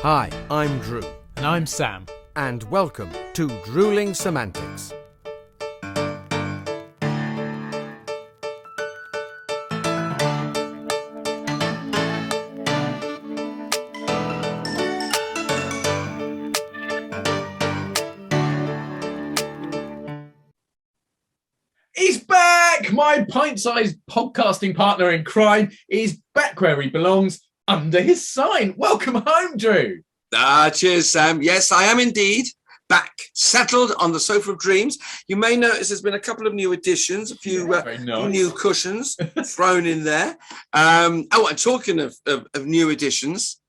Hi, I'm Drew. And I'm Sam. And welcome to Drewling Samantics. He's back! My pint-sized podcasting partner in crime is back where he belongs, under his sign. Welcome home, Drew. Cheers, Sam. Yes, I am indeed back, settled on the sofa of dreams. You may notice there's been a couple of new additions, a few new cushions thrown in there. And talking of new additions,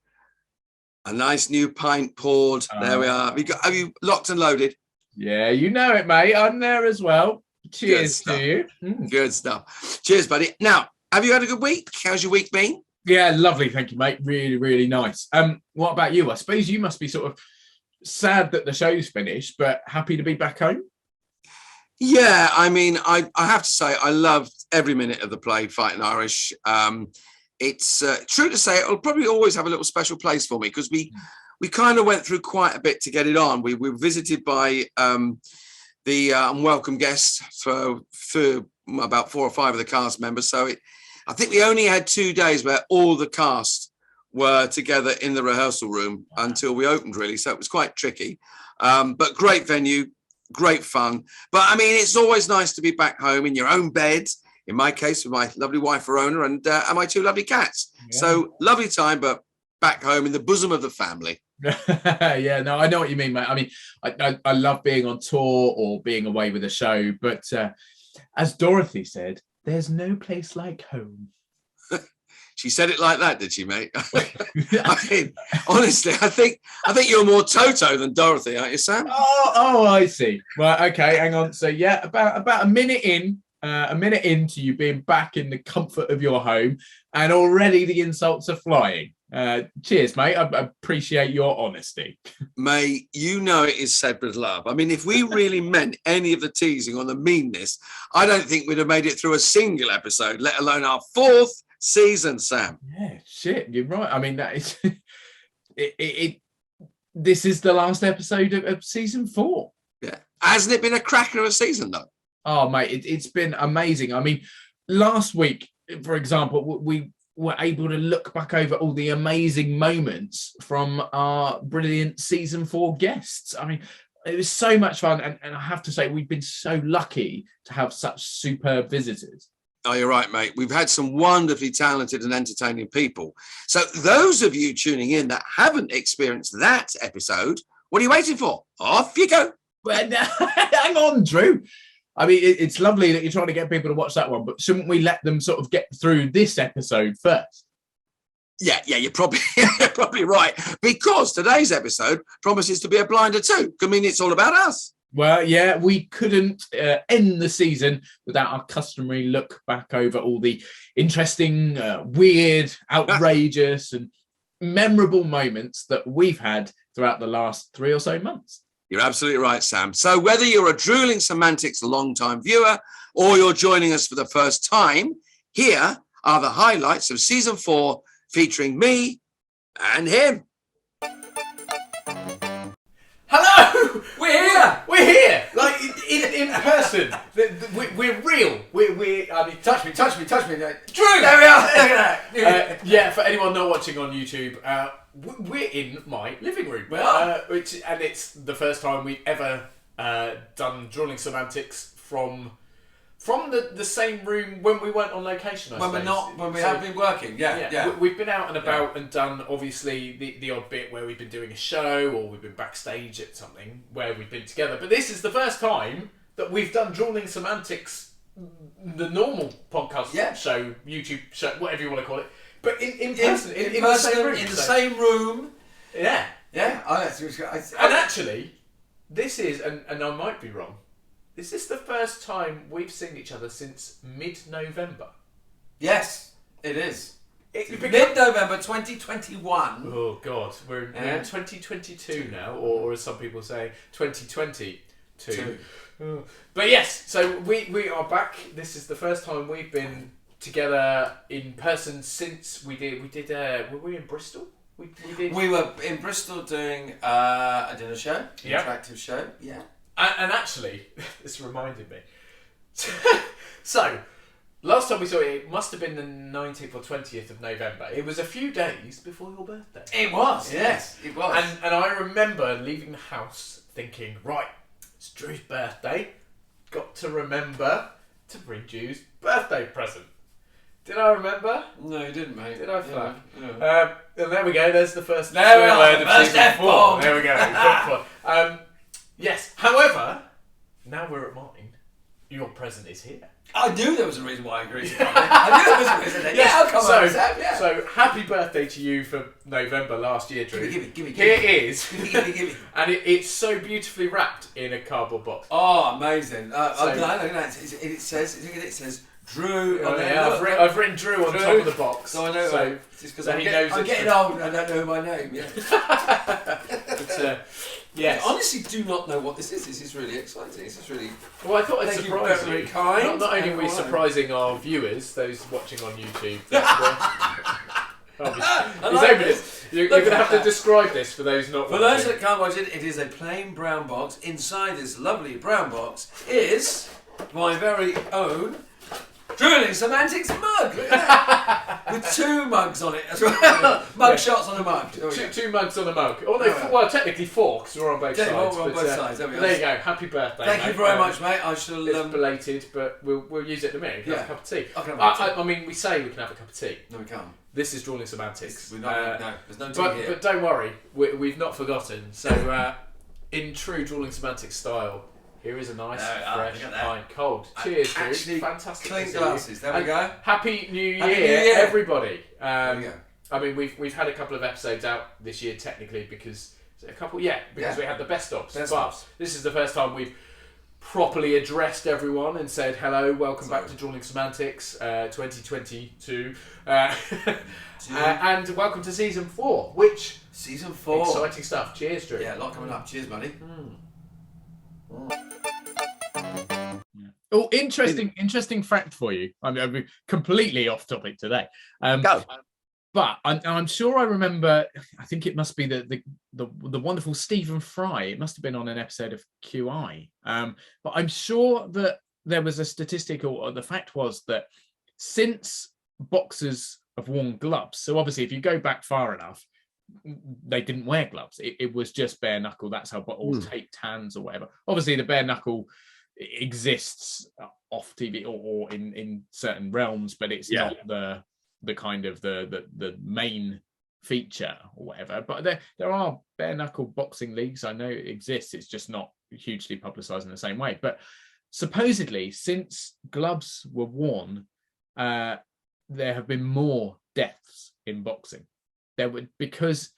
a nice new pint poured. There we are. Have you locked and loaded? Yeah, you know it, mate. I'm there as well. Cheers to you. Good stuff. Cheers, buddy. Now, have you had a good week? How's your week been? Yeah, lovely. Thank you, mate. Really, really nice. What about you? I suppose you must be sort of sad that the show's finished, but happy to be back home. Yeah, I mean, I have to say I loved every minute of the play, Fighting Irish. It's true to say it'll probably always have a little special place for me because we kind of went through quite a bit to get it on. We were visited by the unwelcome guests for about 4 or 5 of the cast members. So I think we only had 2 days where all the cast were together in the rehearsal room until we opened, really. So it was quite tricky. But great venue, great fun. But I mean, it's always nice to be back home in your own bed. In my case, with my lovely wife, Verona, and my 2 lovely cats. Yeah. So lovely time, but back home in the bosom of the family. Yeah, no, I know what you mean, mate. I mean, I love being on tour or being away with a show, but as Dorothy said, there's no place like home. She said it like that, did she, mate? I mean, honestly, I think you're more Toto than Dorothy, aren't you, Sam? Oh, I see. Right, okay, hang on. So yeah, about a minute into you being back in the comfort of your home, and already the insults are flying. Cheers, mate. I appreciate your honesty. Mate, you know it is said with love. I mean, if we really meant any of the teasing or the meanness, I don't think we'd have made it through a single episode, let alone our 4th season, Sam. Yeah, shit, you're right. I mean, that is this is the last episode of season 4. Yeah. Hasn't it been a cracker of a season, though? Oh, mate, it's been amazing. I mean, last week, for example, we were able to look back over all the amazing moments from our brilliant season 4 guests. I mean, it was so much fun. And I have to say, we've been so lucky to have such superb visitors. Oh, you're right, mate. We've had some wonderfully talented and entertaining people. So those of you tuning in that haven't experienced that episode, what are you waiting for? Off you go. Well, hang on, Drew. I mean, it's lovely that you're trying to get people to watch that one, but shouldn't we let them sort of get through this episode first? Yeah, you're probably right. Because today's episode promises to be a blinder too. I mean, it's all about us. Well, yeah, we couldn't end the season without our customary look back over all the interesting, weird, outrageous and memorable moments that we've had throughout the last 3 or so months. You're absolutely right, Sam. So whether you're a Drewling Samantics long-time viewer or you're joining us for the first time, here are the highlights of season 4 featuring me and him. Hello! We're here! Like, in person. We're real. I mean, touch me. Drew! There we are! Yeah, for anyone not watching on YouTube, we're in my living room. And it's the first time we've ever done Drewling Samantics from the same room when we weren't on location. When we have been working, yeah. We've been out and about and done obviously the odd bit where we've been doing a show or we've been backstage at something where we've been together. But this is the first time that we've done Drewling Samantics, the normal podcast show, YouTube show, whatever you want to call it. But in person, in the same room. Yeah. And actually, this is, and I might be wrong, is this the first time we've seen each other since mid-November? Yes, it is. Mid-November 2021. Oh, God. We're in 2022 now, or as some people say, 2022. But yes, so we are back. This is the first time we've been together in person since we did were we in Bristol? We did. We were in Bristol doing a dinner show, Yeah. interactive show. Yeah. And actually, this reminded me. So, last time we saw it must have been the 19th or 20th of November. It was a few days before your birthday. It was, yes, it was. And I remember leaving the house thinking, right, it's Drew's birthday. Got to remember to bring Drew's birthday present. Did I remember? No, you didn't, mate. Did I flag? Yeah. And there we go. There's the first There we swear are, word the of first season 4. F-bomb. There we go. Yes. However, now we're at mine. Your present is here. I knew there was a reason why I agreed to come. I knew there was a reason. Yeah, I'll come on, Sam, yeah. So happy birthday to you for November last year, Drew. Give me. Here it is. Give me. And it's so beautifully wrapped in a cardboard box. Oh, amazing. So- It says Drew. Oh, on there. yeah, Look, I've written Drew on Drew. top of the box. So I know. So, Just because so he knows I'm it's getting Drew. old and I don't know my name. Yeah. But, yes. I honestly do not know what this is. This is really exciting. This is really. Well, I thought I'd Thank you, surprise very you. kind. Not only are we Alright. surprising our viewers, those watching on YouTube. You're like going Look to at have to that. describe this for those not For watching. those that can't watch it, it is a plain brown box. Inside this lovely brown box is my very own Drewling Samantics mug. Look at that. With 2 mugs on it as well. Mug shots on a mug. There we go. Two mugs on a mug. Oh, no, There we are. well, technically 4 because we're on both Yeah, sides. we're on but, both sides. There we go. There you go. Happy birthday. Thank you mate. very much, mate. I shall. It's belated, but we'll use it in a minute. You can Yeah. have a cup of tea. I can have a cup of tea. I mean, we say we can have a cup of tea. No, we can't. This is Drewling Samantics. We're not. No, there's no tea here. But don't worry, we've not forgotten. So, in true Drewling Samantics style, here is a nice, fresh, look at that. fine, cold. Cheers, Drew. Actually, Fantastic. clean to see glasses. There we And go. Happy New Year, Happy New Year. everybody. There we go. I mean, we've had a couple of episodes out this year technically because is it a couple, because we had the best ofs. Best But ofs. this is the first time we've properly addressed everyone and said hello, welcome back to Drewling Samantics 2022, and welcome to season 4. Which Season 4. exciting stuff. Cheers, Drew. Yeah, a lot coming up. Cheers, buddy. Oh, interesting fact for you. I'm completely off topic today. Go. But I'm sure I remember. I think it must be the wonderful Stephen Fry. It must have been on an episode of QI. But I'm sure that there was a statistic, or the fact was that since boxers have worn gloves, so obviously if you go back far enough, they didn't wear gloves. It was just bare knuckle. That's how, or taped hands or whatever. Obviously the bare knuckle exists off TV or in certain realms, but it's not the kind of the main feature or whatever. But there are bare knuckle boxing leagues. I know it exists. It's just not hugely publicized in the same way. But supposedly, since gloves were worn, there have been more deaths in boxing. There would because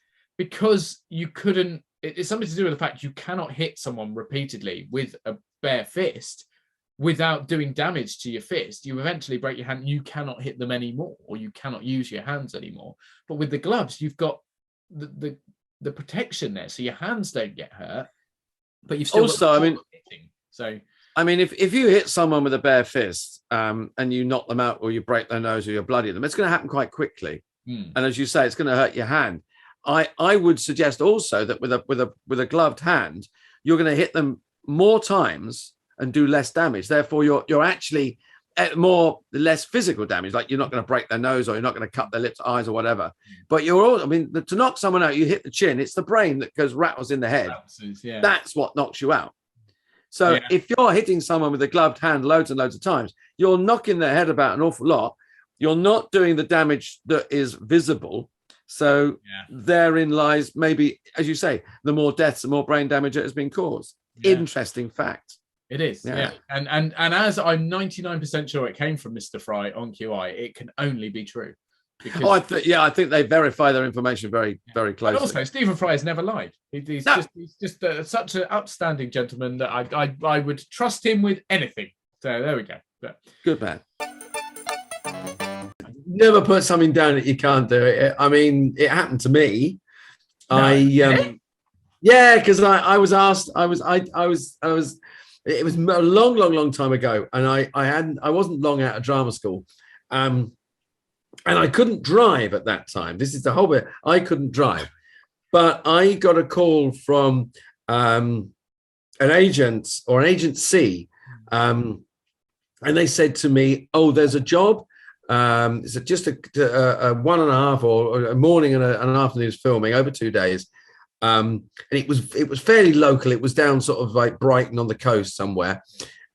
you couldn't. It's something to do with the fact you cannot hit someone repeatedly with a bare fist without doing damage to your fist. You eventually break your hand. You cannot hit them anymore, or you cannot use your hands anymore. But with the gloves, you've got the protection there, so your hands don't get hurt. But you've still Also, got I mean, hitting. So I mean, if you hit someone with a bare fist and you knock them out, or you break their nose, or you bloody them, it's going to happen quite quickly. And as you say, it's going to hurt your hand. I would suggest also that with a gloved hand, you're going to hit them more times and do less damage. Therefore, you're actually at less physical damage. Like you're not going to break their nose, or you're not going to cut their lips, eyes, or whatever. But you're all. I mean, to knock someone out, you hit the chin. It's the brain that goes rattles in the head. yeah. That's what knocks you out. So if you're hitting someone with a gloved hand loads and loads of times, you're knocking their head about an awful lot. You're not doing the damage that is visible. So therein lies maybe, as you say, the more deaths, the more brain damage that has been caused. Interesting fact. It is, and as I'm 99% sure it came from Mr. Fry on QI, it can only be true. Because, I think they verify their information very, very closely. And also, Stephen Fry has never lied. He's just such an upstanding gentleman that I would trust him with anything. So there we go. But, good man. Never put something down that you can't do it. I mean, it happened to me. No, because I was asked. I was. It was a long time ago, and I wasn't long out of drama school. And I couldn't drive at that time. This is the whole bit. I couldn't drive. But I got a call from an agent or an agency. And they said to me, oh, there's a job. It's just a 1.5 or a morning and an afternoon filming over 2 days. And it was fairly local. It was down sort of like Brighton on the coast somewhere.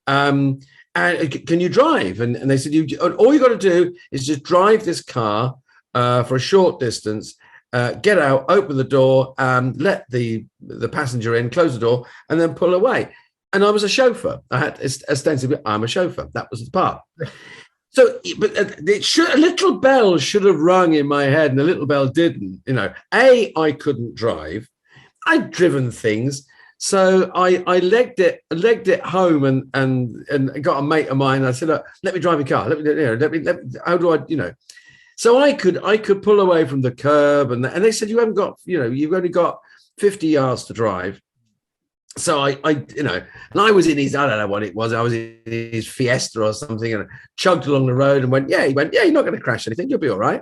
And can you drive? And they said, all you got to do is just drive this car for a short distance, get out, open the door, let the passenger in, close the door, and then pull away. And I was a chauffeur. I had ostensibly, I'm a chauffeur. That was the part. So, but a little bell should have rung in my head, and the little bell didn't. I couldn't drive. I'd driven things. So I legged it home and got a mate of mine. I said, look, let me drive your car. How do I, So I could pull away from the curb, and they said, you haven't got, you've only got 50 yards to drive. So I and I was in his, I don't know what it was. I was in his Fiesta or something, and I chugged along the road and went, you're not going to crash anything. You'll be all right.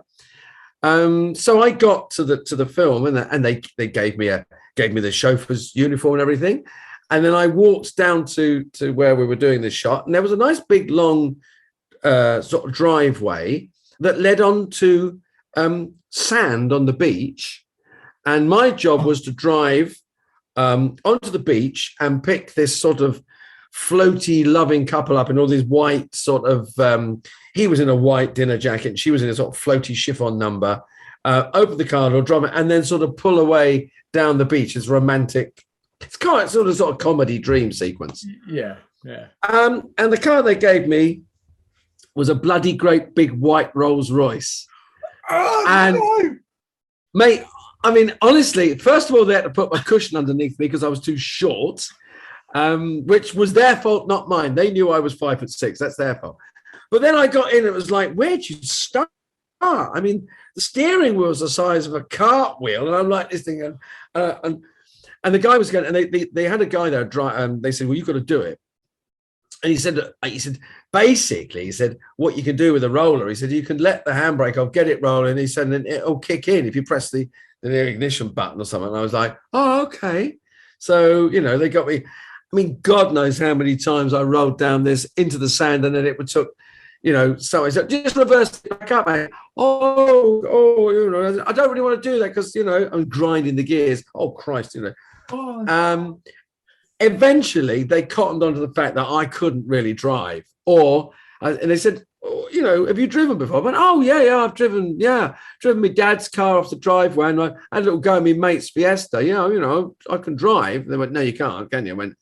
So I got to the film, and they gave me the chauffeur's uniform and everything. And then I walked down to where we were doing this shot, and there was a nice big long sort of driveway that led on to sand on the beach. And my job was to drive onto the beach and pick this sort of floaty, loving couple up in all these white sort of, he was in a white dinner jacket, and she was in a sort of floaty chiffon number, open the car door, drive it, and then sort of pull away down the beach. It's romantic. It's quite sort of comedy dream sequence. Yeah. And the car they gave me was a bloody great big white Rolls Royce. Oh, And no. mate, I mean, honestly, first of all, they had to put my cushion underneath me because I was too short, which was their fault, not mine. They knew I was 5'6". That's their fault. But then I got in, and it was like, where'd you start? I mean, the steering wheel was the size of a cartwheel, and I'm like this thing, and the guy was going, and they had a guy there, and they said, well, you've got to do it. And he said, basically, he said, what you can do with a roller, he said, you can let the handbrake off, get it rolling. He said, and it'll kick in if you press the ignition button or something. And I was like, oh, okay. So, they got me. I mean, God knows how many times I rolled down this into the sand, and then it would took, so I said, just reverse it back up, mate. I don't really want to do that because, I'm grinding the gears. Oh, Christ, Eventually, they cottoned onto the fact that I couldn't really drive. And they said, have you driven before? I went, oh, yeah, I've driven my dad's car off the driveway, and I had a little go at my mate's Fiesta. I can drive. They went, no, you can't, can you? I went,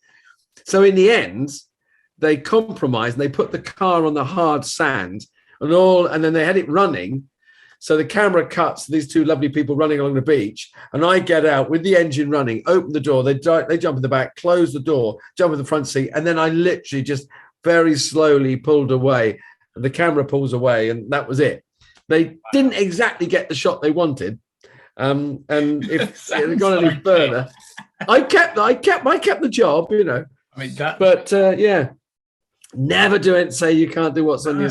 so in the end, they compromised, and they put the car on the hard sand and then they had it running. So the camera cuts to these two lovely people running along the beach, and I get out with the engine running, open the door, they jump in the back, close the door, jump in the front seat, and then I literally just very slowly pulled away, and the camera pulls away, and that was it. They didn't exactly get the shot they wanted, and if it had gone any further, I kept the job, I mean that, but never do it. Say you can't do what's on your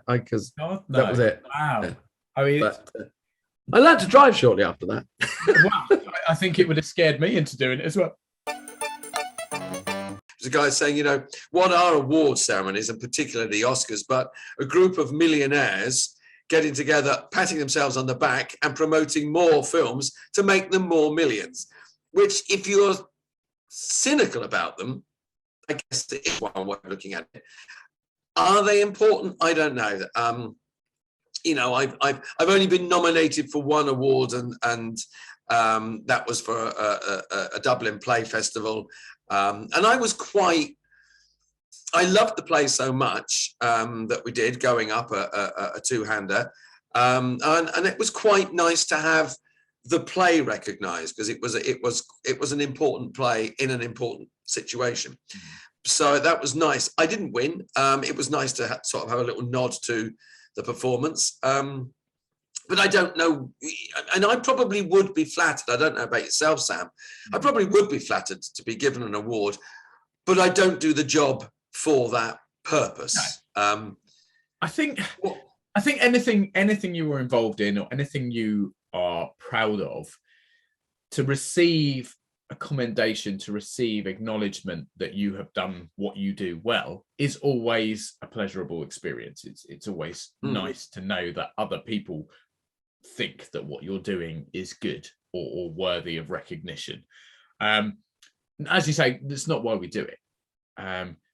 because God, no. that was it. Wow. Yeah. I mean, But, I learned to drive shortly after that. wow, I think it would have scared me into doing it as well. There's a guy saying, what are award ceremonies, and particularly the Oscars, but a group of millionaires getting together, patting themselves on the back and promoting more films to make them more millions, which, if you're cynical about them, I guess it is one way of looking at it. Are they important? I don't know. I've only been nominated for one award, and that was for a Dublin Play Festival. And I loved the play so much that we did, going up a two-hander. And it was quite nice to have the play recognised, because it was an important play in an important situation. So that was nice. I didn't win. It was nice to sort of have a little nod to the performance. But I don't know, and I probably would be flattered. I don't know about yourself, Sam. I probably would be flattered to be given an award, but I don't do the job for that purpose. I think I think anything you were involved in or anything you are proud of, to receive a commendation, to receive acknowledgement that you have done what you do well, is always a pleasurable experience. It's always nice to know that other people think that what you're doing is good or worthy of recognition. As you say, that's not why we do it.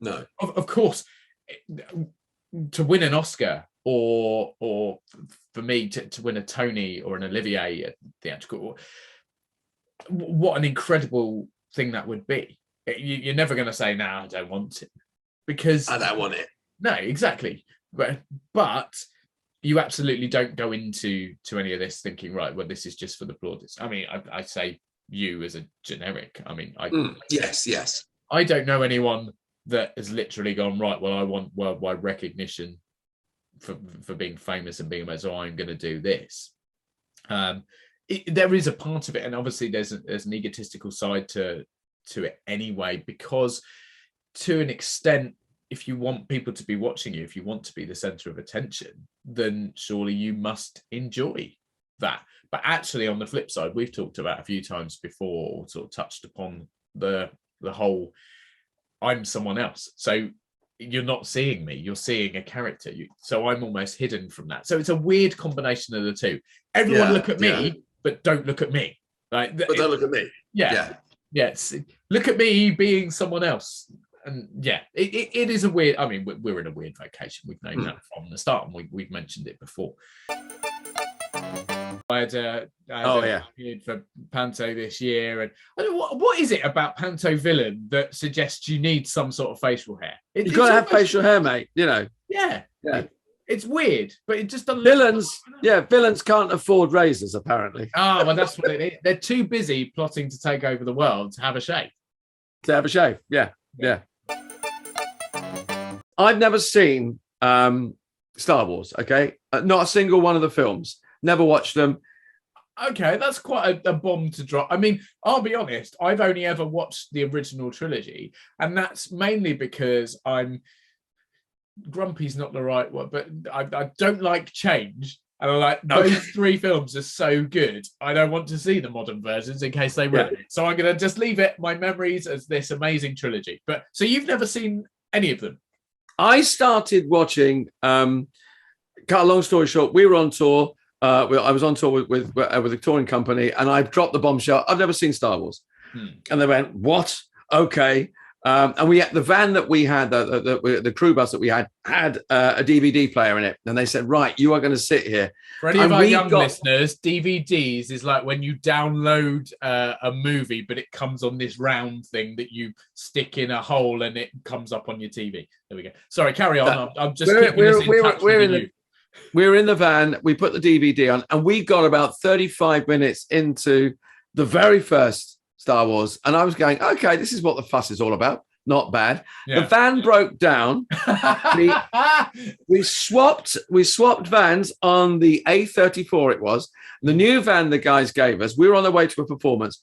No. Of course, to win an Oscar or for me to win a Tony or an Olivier at theatrical, what an incredible thing that would be. You're never going to say, no, I don't want it, because I don't want it. No, exactly. But you absolutely don't go into any of this thinking, right, well, this is just for the plaudits. I mean, I say you as a generic. I mean, yes. I don't know anyone that has literally gone, right, well, I want worldwide recognition for being famous and being amazing, so I'm going to do this. There is a part of it, and obviously there's an egotistical side to it anyway, because to an extent, if you want people to be watching you, if you want to be the center of attention, then surely you must enjoy that. But actually, on the flip side, we've talked about a few times before, or sort of touched upon the whole, I'm someone else. So you're not seeing me, you're seeing a character. So I'm almost hidden from that. So it's a weird combination of the two. Everyone look at me, but don't look at me. Like, but don't look at me. Yeah. Look at me being someone else. And it is a weird, I mean, we're in a weird vocation. We've known that from the start, and we've mentioned it before. I had a period for Panto this year, and I don't know, what is it about Panto Villain that suggests you need some sort of facial hair? You've got to have facial hair, mate. You know. Yeah. It's weird, but it just doesn't. Villains can't afford razors, apparently. Oh, well, that's what it is. They're too busy plotting to take over the world to have a shave. Yeah. I've never seen Star Wars. Okay, not a single one of the films. Never watched them. Okay, that's quite a bomb to drop. I mean, I'll be honest, I've only ever watched the original trilogy, and that's mainly because grumpy's not the right word, but I don't like change. And I'm like, those three films are so good, I don't want to see the modern versions in case they ruin it. So I'm going to just leave it, my memories, as this amazing trilogy. But so you've never seen any of them? I started watching, cut a long story short, we were on tour. I was on tour with a touring company, and I dropped the bombshell. I've never seen Star Wars. And they went, what? Okay. And we had the van that we had, the crew bus that we had a DVD player in it. And they said, right, you are going to sit here. For any of our young listeners, DVDs is like when you download a movie, but it comes on this round thing that you stick in a hole and it comes up on your TV. There we go. Sorry, carry on. I'm just keeping this in touch with you. We're in the van, we put the DVD on, and we got about 35 minutes into the very first Star Wars. And I was going, okay, this is what the fuss is all about. Not bad. Yeah. The van broke down. we swapped vans on the A34 it was. The new van the guys gave us, we were on the way to a performance.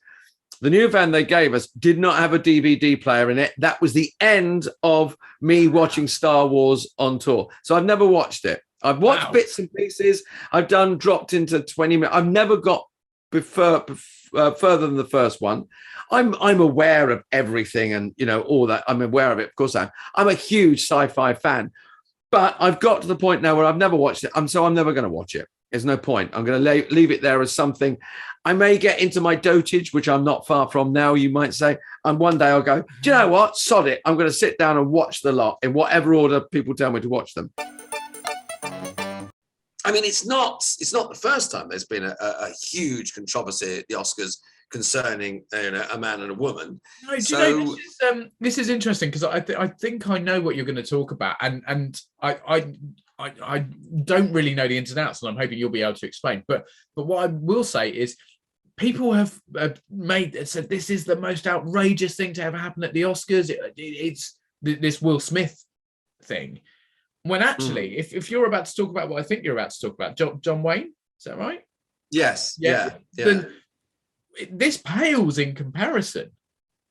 The new van they gave us did not have a DVD player in it. That was the end of me watching Star Wars on tour. So I've never watched it. I've watched bits and pieces. I've dropped into 20 minutes. I've never got further than the first one. I'm aware of everything and, all that. I'm aware of it. Of course I am. I'm a huge sci-fi fan. But I've got to the point now where I've never watched it. So I'm never going to watch it. There's no point. I'm going to leave it there as something. I may get into my dotage, which I'm not far from now, you might say. And one day I'll go, do you know what? Sod it. I'm going to sit down and watch the lot in whatever order people tell me to watch them. I mean, it's not the first time there's been a huge controversy at the Oscars concerning a man and a woman. No, do you know, this is interesting because I think I know what you're going to talk about, and I don't really know the ins and outs, and I'm hoping you'll be able to explain. But what I will say is, people have said this is the most outrageous thing to ever happen at the Oscars. It's this Will Smith thing. When actually, if you're about to talk about what I think you're about to talk about, John Wayne, is that right? Yes. Yeah. Then this pales in comparison.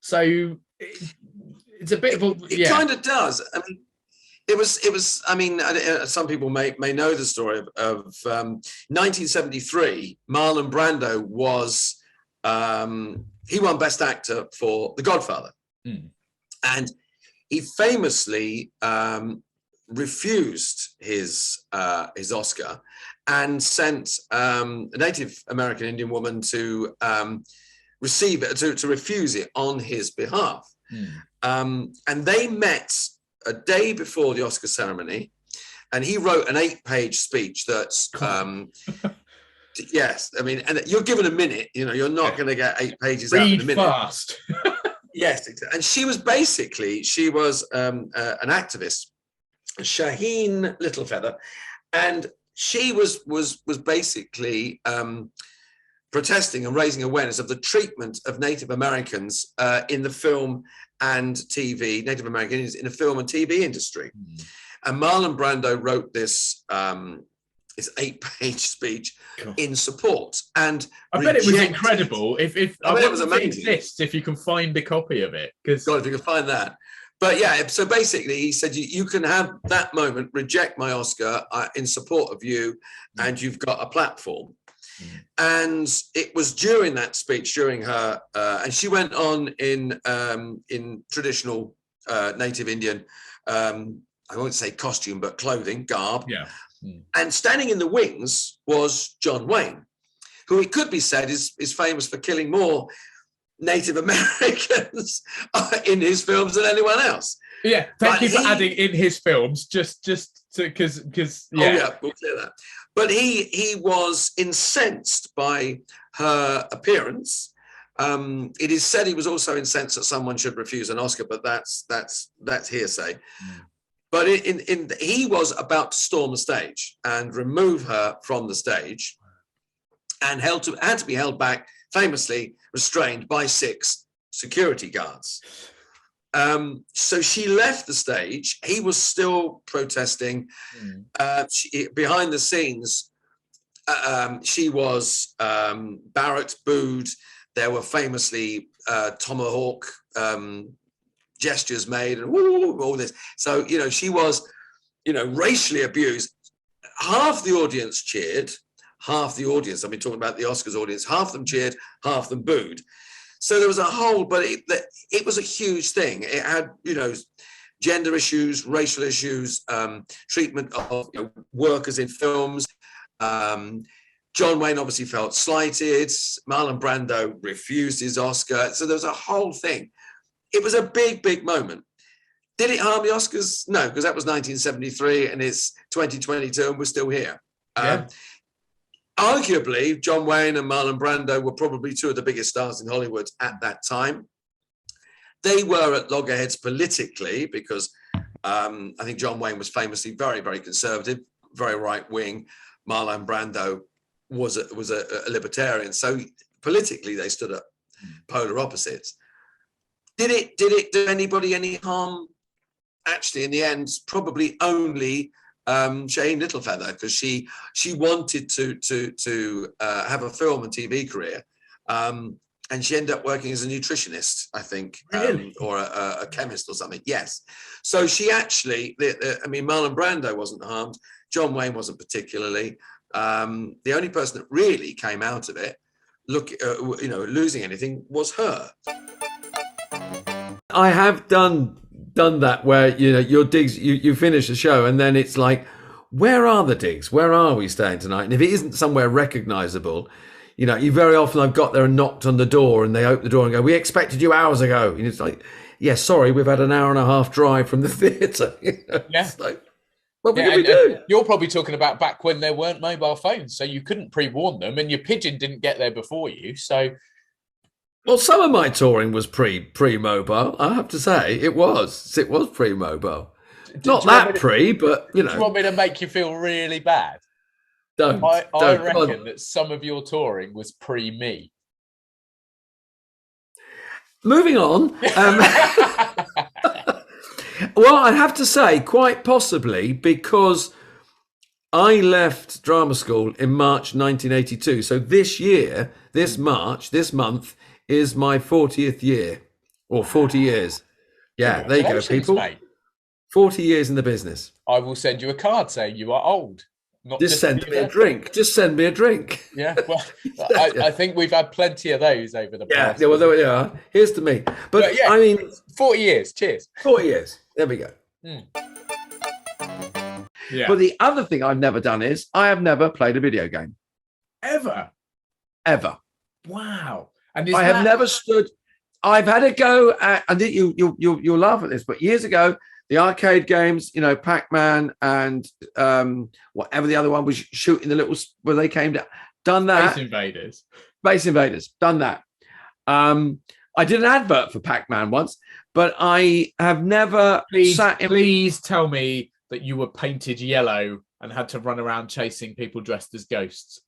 So it's a bit of a... It kind of does. I mean, It was. I mean, some people may know the story of 1973. Marlon Brando was he won Best Actor for The Godfather, and he famously refused his Oscar and sent a Native American Indian woman to receive it, to refuse it on his behalf. And they met a day before the Oscar ceremony, and he wrote an 8-page speech that's yes, I mean, and you're given a minute, you're not going to get 8 pages out in a minute. Fast. Yes, and she was an activist, Shaheen Littlefeather, and she was basically protesting and raising awareness of the treatment of Native Americans in the film and TV, Native Americans in the film and TV industry. And Marlon Brando wrote this 8-page speech in support. And I bet it was incredible. If I bet it was amazing. It exists, if you can find a copy of it. God, if you can find that. But yeah, so basically he said, you can have that moment, reject my Oscar in support of you, and you've got a platform. And it was during that speech, during her, and she went on in traditional Native Indian, I won't say costume, but clothing, garb. Yeah. And standing in the wings was John Wayne, who it could be said is famous for killing more Native Americans in his films than anyone else. Yeah, thank you for adding in his films, just because yeah. Oh yeah, we'll clear that. But he was incensed by her appearance. It is said he was also incensed that someone should refuse an Oscar, but that's hearsay. But he was about to storm the stage and remove her from the stage, and had to be held back, famously restrained by 6 security guards. So she left the stage. He was still protesting. Behind the scenes, she was barracked, booed. There were famously tomahawk gestures made, and all this. So she was racially abused. Half the audience cheered, half the audience, I've been talking about the Oscars audience, half them cheered, half them booed. So there was a whole, but it was a huge thing. It had gender issues, racial issues, treatment of workers in films. John Wayne obviously felt slighted. Marlon Brando refused his Oscar. So there was a whole thing. It was a big, big moment. Did it harm the Oscars? No, because that was 1973 and it's 2022 and we're still here. Arguably, John Wayne and Marlon Brando were probably 2 of the biggest stars in Hollywood at that time. They were at loggerheads politically because I think John Wayne was famously very, very conservative, very right-wing. Marlon Brando was a libertarian. So politically, they stood at polar opposites. Did it do anybody any harm? Actually, in the end, probably only Shaheen Littlefeather, because she wanted to have a film and TV career, and she ended up working as a nutritionist, I think, really? Or a chemist or something. Yes. So she actually, Marlon Brando wasn't harmed. John Wayne wasn't particularly. The only person that really came out of it, losing anything, was her. I have done that where your digs, you finish the show and then it's like, where are the digs? Where are we staying tonight? And if it isn't somewhere recognizable, you very often, I've got there and knocked on the door and they open the door and go, we expected you hours ago. And it's like, yeah, sorry, we've had an hour and a half drive from the theatre. Yeah. It's like, what can we do? You're probably talking about back when there weren't mobile phones, so you couldn't pre-warn them and your pigeon didn't get there before you. So, well, some of my touring was pre-mobile. I have to say, it was pre-mobile. Not that pre, but Do you want me to make you feel really bad? Don't. I reckon that some of your touring was pre-me. Moving on. Well, I have to say, quite possibly, because I left drama school in March 1982. So this year, this month, is my 40th year, or 40 years. Yeah, there you go, people. Mate. 40 years in the business. I will send you a card saying you are old. Not Just send for me a your drink. Just send me a drink. Yeah, well, I think we've had plenty of those over the Yeah, past. yeah, well, there we are. Here's to me. But yeah, I mean, 40 years. Cheers. 40 years. There we go. Yeah. But the other thing I've never done is I have never played a video game. Ever. Wow. And I have never stood. I've had a go at, and you'll laugh at this, but years ago, the arcade games, you know, Pac-Man and whatever the other one was, shooting the little where they came down. Done that. Space Invaders. Done that. I did an advert for Pac-Man once, but I have never sat in. Please tell me that you were painted yellow and had to run around chasing people dressed as ghosts.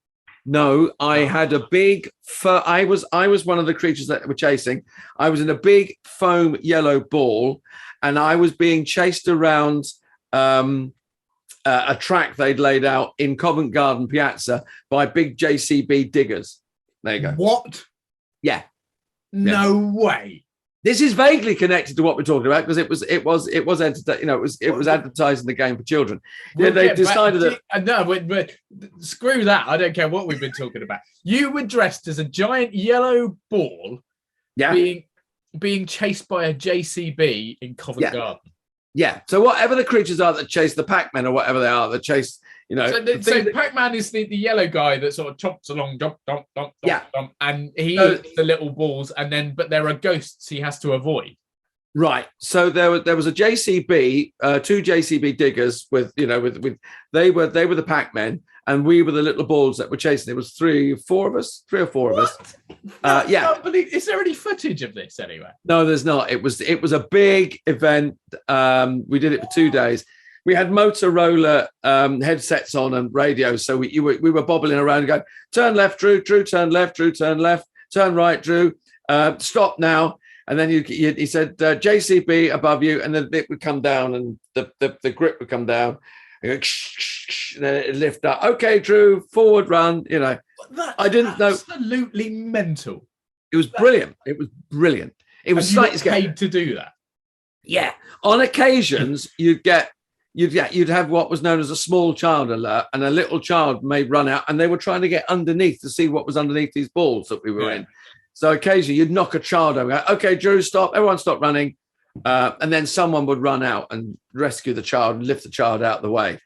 No, I had a big fur. I was one of the creatures that were chasing. I was in a big foam yellow ball, and I was being chased around a track they'd laid out in Covent Garden Piazza by big JCB diggers. There you go. What? Yeah. No way. This is vaguely connected to what we're talking about because it was entertaining. You know, it was advertising the game for children. Well, they decided that. No, but screw that. I don't care what we've been talking about. You were dressed as a giant yellow ball, being chased by a JCB in Covent Garden. Yeah. So whatever the creatures are that chase the Pac-Man or whatever they are that chase, you know. So Pac-Man is the yellow guy that sort of chomps along, dump, and he eats the little balls, but there are ghosts he has to avoid. Right. So there was a JCB, two JCB diggers with they were the Pac-Men, and we were the little balls that were chasing. There was three or four of us. Is there any footage of this anywhere? No, there's not. It was a big event. We did it for 2 days. We had Motorola headsets on and radios, so we were bobbling around and going, turn left, Drew, turn left, Drew, turn left, turn right, Drew, stop now. And then he said, JCB above you, and then it would come down and the grip would come down. And then it'd lift up. Okay, Drew, forward run, you know. I didn't know. Absolutely mental. It was brilliant. It was brilliant. It was slightly paid to do that. Yeah. On occasions, you'd have what was known as a small child alert, and a little child may run out, and they were trying to get underneath to see what was underneath these balls that we were in. So occasionally you'd knock a child over. Go, okay, Drew, stop. Everyone stop running. And then someone would run out and rescue the child and lift the child out of the way.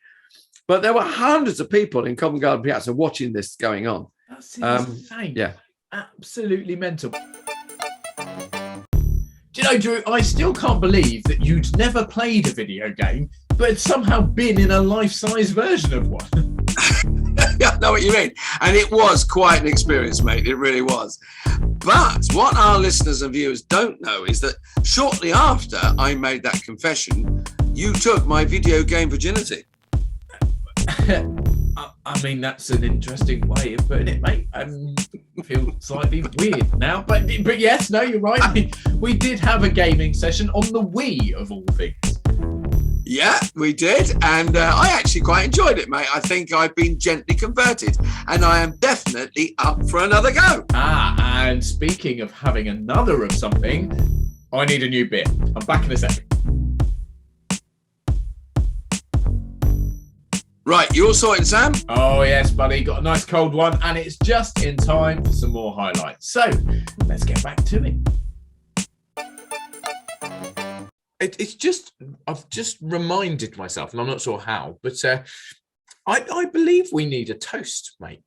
But there were hundreds of people in Covent Garden Piazza watching this going on. That's insane. Yeah. Absolutely mental. Do you know, Drew, I still can't believe that you'd never played a video game, but had somehow been in a life-size version of one. I know what you mean. And it was quite an experience, mate. It really was. But what our listeners and viewers don't know is that shortly after I made that confession, you took my video game virginity. I mean, that's an interesting way of putting it, mate. I feel slightly weird now, but yes, no, you're right. We did have a gaming session on the Wii, of all things. Yeah, we did, and I actually quite enjoyed it, mate. I think I've been gently converted, and I am definitely up for another go. And speaking of having another of something, I need a new beer. I'm back in a second. Right, you all sorted, Sam? Oh, yes, buddy. Got a nice cold one, and it's just in time for some more highlights. So, let's get back to it. It's just, I've just reminded myself, and I'm not sure how, but I believe we need a toast, mate.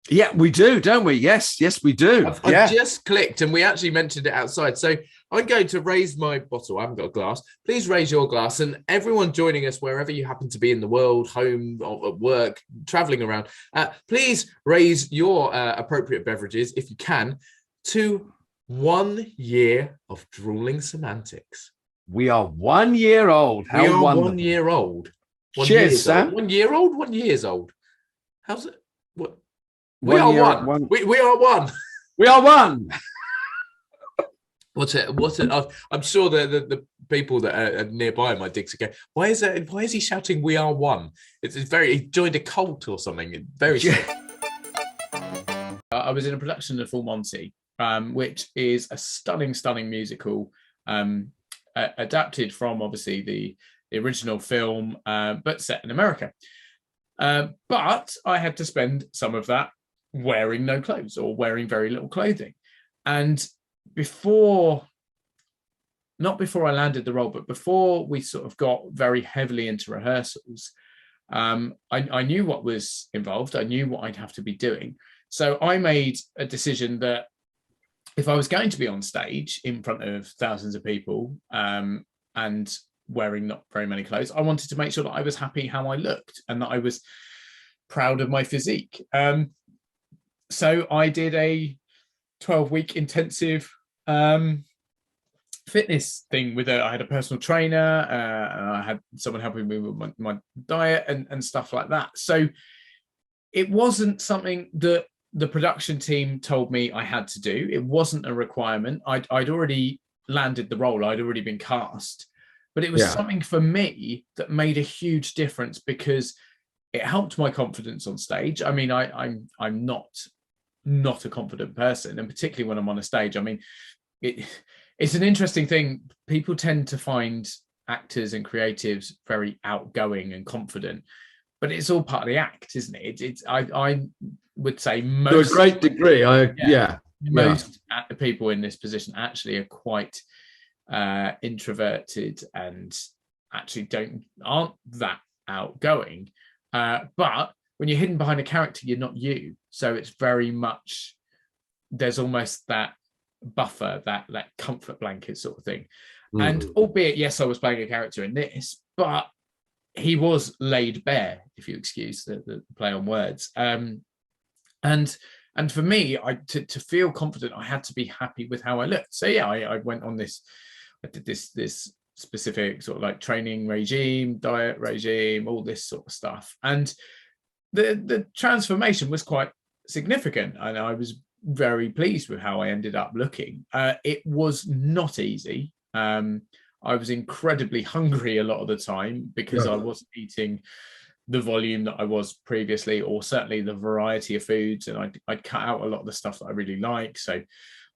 Yeah, we do, don't we? Yes, we do. I've just clicked, and we actually mentioned it outside. So I'm going to raise my bottle. I haven't got a glass. Please raise your glass, and everyone joining us, wherever you happen to be in the world, home, or at work, traveling around, please raise your appropriate beverages, if you can, to 1 year of Drewling Samantics. We are 1 year old. How wonderful. 1 year old. Cheers, Sam. 1 year old, 1 year's old. How's it? What? We are one. We are one. We are one. What's it? I'm sure the people that are nearby my digs again. Why is he shouting "We are one"? It's very. He joined a cult or something. Very. I was in a production of Full Monty, which is a stunning musical, adapted from obviously the original film, but set in America. But I had to spend some of that wearing no clothes or wearing very little clothing. And not before I landed the role, but before we sort of got very heavily into rehearsals, I knew what was involved. I knew what I'd have to be doing. So I made a decision that if I was going to be on stage in front of thousands of people and wearing not very many clothes, I wanted to make sure that I was happy how I looked and that I was proud of my physique. So I did a 12-week intensive fitness thing I had a personal trainer, and I had someone helping me with my diet and stuff like that. So it wasn't something that the production team told me I had to do. It wasn't a requirement. I'd already landed the role. I'd already been cast, but it was something for me that made a huge difference because it helped my confidence on stage. I mean, I'm not a confident person, and particularly when I'm on a stage. I mean, it's an interesting thing. People tend to find actors and creatives very outgoing and confident, but it's all part of the act, isn't it? I would say most, to a great degree. Most people in this position actually are quite introverted and actually aren't that outgoing. But when you're hidden behind a character, you're not you. So it's very much, there's almost that buffer, that comfort blanket sort of thing. And albeit, yes, I was playing a character in this, but he was laid bare, if you excuse the play on words. And for me, to feel confident, I had to be happy with how I looked. So yeah, I went on this, I did this specific sort of like training regime, diet regime, all this sort of stuff. And the transformation was quite significant, and I was very pleased with how I ended up looking. It was not easy. I was incredibly hungry a lot of the time because I wasn't eating the volume that I was previously, or certainly the variety of foods, and I'd cut out a lot of the stuff that I really like. So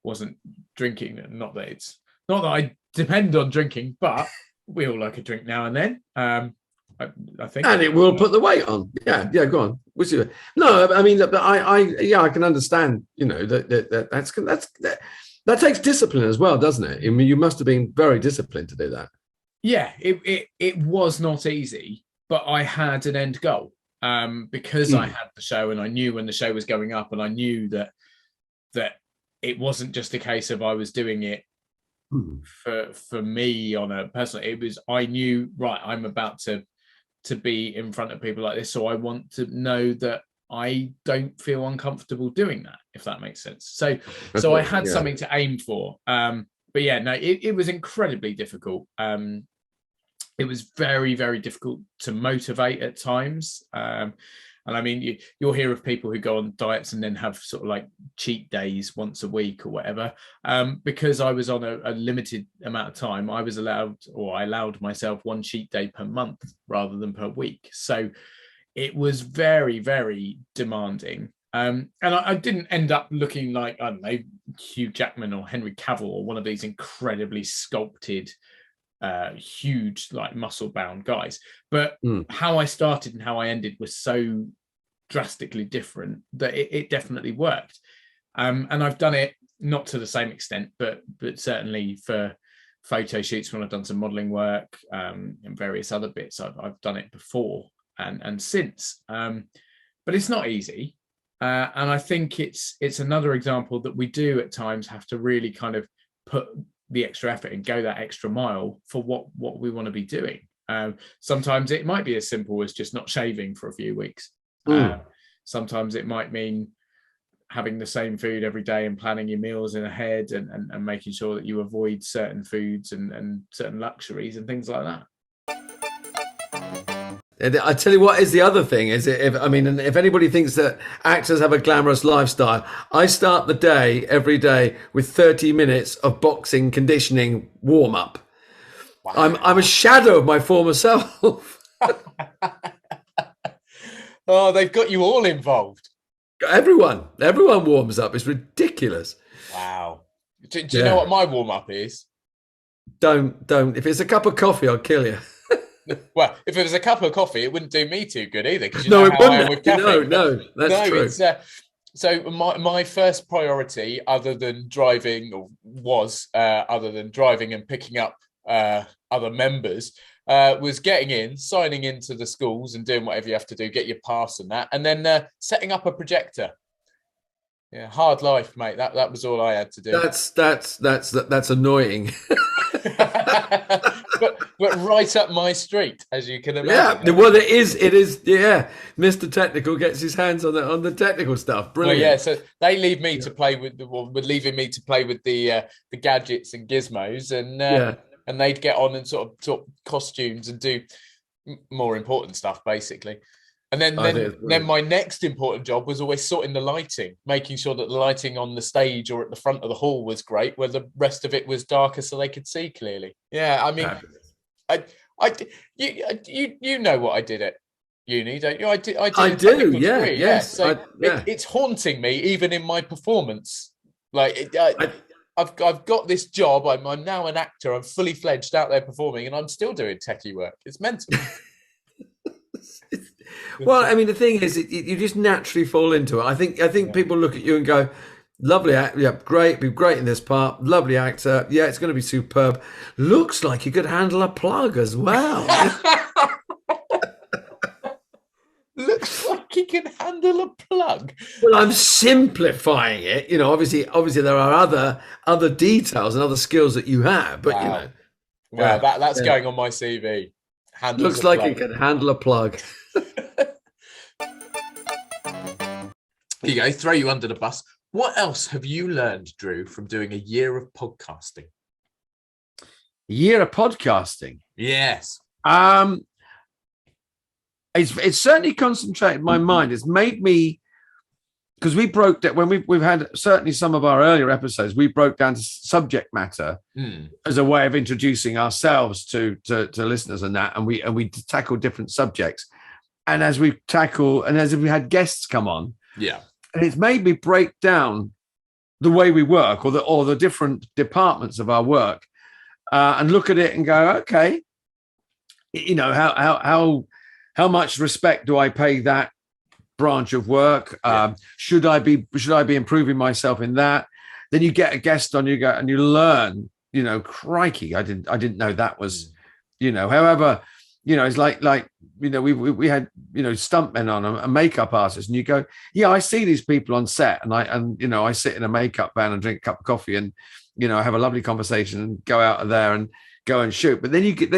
wasn't drinking. Not that I depend on drinking, but we all like a drink now and then. I think, and it will put the weight on. Yeah, go on. No, I mean, but I can understand. You know that takes discipline as well, doesn't it? I mean, you must have been very disciplined to do that. Yeah, it was not easy, but I had an end goal because I had the show, and I knew when the show was going up, and I knew that it wasn't just a case of I was doing it for me on a personal. It was, I knew, right, I'm about to be in front of people like this, so I want to know that I don't feel uncomfortable doing that, if that makes sense. So I had something to aim for. But yeah, no, it was incredibly difficult. It was very, very difficult to motivate at times. And I mean, you'll hear of people who go on diets and then have sort of like cheat days once a week or whatever. Because I was on a limited amount of time, I allowed myself one cheat day per month rather than per week. So it was very, very demanding. And I didn't end up looking like, I don't know, Hugh Jackman or Henry Cavill or one of these incredibly sculpted, huge, like muscle-bound guys. But how I started and how I ended was so drastically different that it definitely worked. And I've done it not to the same extent, but certainly for photo shoots when I've done some modeling work and various other bits, I've done it before and since. But it's not easy. And I think it's another example that we do at times have to really kind of put the extra effort and go that extra mile for what we want to be doing. Sometimes it might be as simple as just not shaving for a few weeks. Sometimes it might mean having the same food every day and planning your meals in ahead and making sure that you avoid certain foods and certain luxuries and things like that. I tell you what is the other thing is if anybody thinks that actors have a glamorous lifestyle, I start the day every day with 30 minutes of boxing conditioning warm up. Wow. I'm a shadow of my former self. Oh, they've got you all involved. Everyone warms up. It's ridiculous. Wow. Do you know what my warm up is? Don't. If it's a cup of coffee, I'll kill you. Well, if it was a cup of coffee, it wouldn't do me too good either, because you No, know it how I am wouldn't. with caffeine. No, that's true. It's so my first priority, other than driving, other than driving and picking up other members, was getting in, signing into the schools, and doing whatever you have to do, get your pass and that, and then setting up a projector. Yeah, hard life, mate. That was all I had to do. That's annoying. but right up my street, as you can imagine. Yeah, well, it is. Yeah, Mr. Technical gets his hands on the technical stuff. Brilliant. Well, yeah, so they leave me to play with leaving me to play with the gadgets and gizmos, and they'd get on and sort of costumes and do more important stuff, basically. And then my next important job was always sorting the lighting, making sure that the lighting on the stage or at the front of the hall was great, where the rest of it was darker so they could see clearly. Yeah, I mean, you know what I did at uni, don't you? I do. Yeah, degree, yes. So it's haunting me even in my performance. Like I've got this job. I'm now an actor. I'm fully fledged out there performing, and I'm still doing techie work. It's mental. Well, I mean, the thing is, you just naturally fall into it. I think people look at you and go, "Lovely, yeah, great, be great in this part. Lovely actor, yeah, it's going to be superb. Looks like you could handle a plug as well." Looks like he can handle a plug. Well, I'm simplifying it. You know, obviously, there are other details and other skills that you have, but you know, that's going on my CV. Looks like he can handle a plug. Here you go, throw you under the bus. What else have you learned, Drew, from doing a year of podcasting? Year of podcasting? Yes. It's certainly concentrated my mind. It's made me, because we broke that when we've had certainly some of our earlier episodes, we broke down to subject matter as a way of introducing ourselves to listeners and that, and we tackle different subjects. And as we had guests come on, and it's made me break down the way we work or the different departments of our work, and look at it and go, okay, you know, how much respect do I pay that branch of work? Should I be improving myself in that? Then you get a guest on, you go and you learn, you know, crikey, I didn't know that was, you know. However, you know, it's like you know, we had, you know, stuntmen on, a makeup artist, and you go, yeah, I see these people on set, and you know, I sit in a makeup van and drink a cup of coffee and, you know, have a lovely conversation and go out of there and go and shoot. But then you get